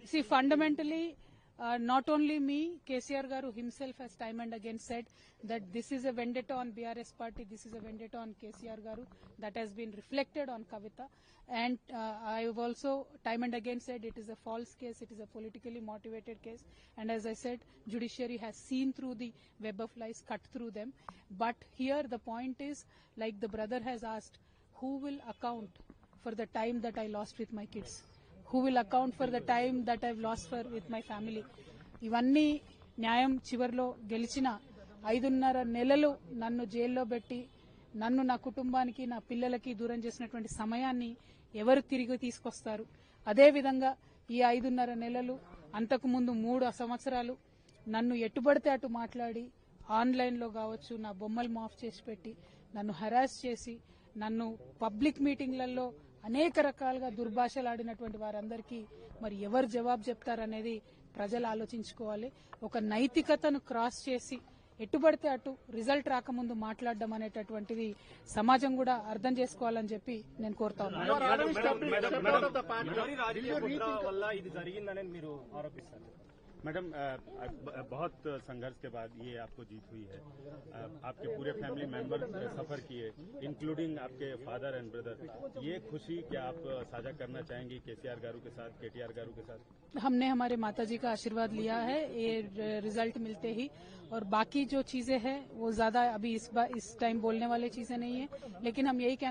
See, fundamentally, not only me, KCR Garu himself has time and again said that this is a vendetta on BRS party, this is a vendetta on KCR Garu, that has been reflected on Kavita. And I have also time and again said it is a false case, it is a politically motivated case. And as I said, judiciary has seen through the web of lies, cut through them. But here the point is, like the brother has asked, who will account for the time that I lost with my kids? Who will account for the time that I've lost with my family? ఇవన్నీ న్యాయం చివర్లో గెలిచిన 5.5 నెలలు నన్ను జైల్లో పెట్టి నన్ను నా కుటుంబానికి నా పిల్లలకి దూరం చేసినటువంటి సమయాన్ని ఎవరు తిరిగి తీసుకొస్తారు? అదేవిధంగా ఈ 5.5 నెలలు అంతకు ముందు 3 సంవత్సరాలు నన్ను ఎట్టుబడితే అటు మాట్లాడి ఆన్లైన్లో కావచ్చు నా బొమ్మలు మాఫ్ చేసి పెట్టి నన్ను హరాస్ చేసి నన్ను పబ్లిక్ మీటింగ్లలో అనేక రకాలుగా దుర్భాషలాడినటువంటి వారందరికీ మరి ఎవరు జవాబు చెప్తారనేది ప్రజలు ఆలోచించుకోవాలి. ఒక నైతికతను క్రాస్ చేసి ఎట్టుబడితే అటు రిజల్ట్ రాకముందు మాట్లాడడం అనేటటువంటిది సమాజం కూడా అర్థం చేసుకోవాలని చెప్పి నేను కోరుతా ఉన్నాను. मैडम, बहुत संघर्ष के बाद ये आपको जीत हुई है. आपके पूरे फैमिली मेंबर सफर किए, इंक्लूडिंग आपके फादर एंड ब्रदर. ये खुशी क्या आप साझा करना चाहेंगी केसीआर गारू के साथ, केटीआर गारू के साथ? हमने हमारे माताजी का आशीर्वाद लिया है ये रिजल्ट मिलते ही, और बाकी जो चीजें हैं वो ज्यादा अभी इस टाइम बोलने वाली चीजें नहीं है, लेकिन हम यही कहना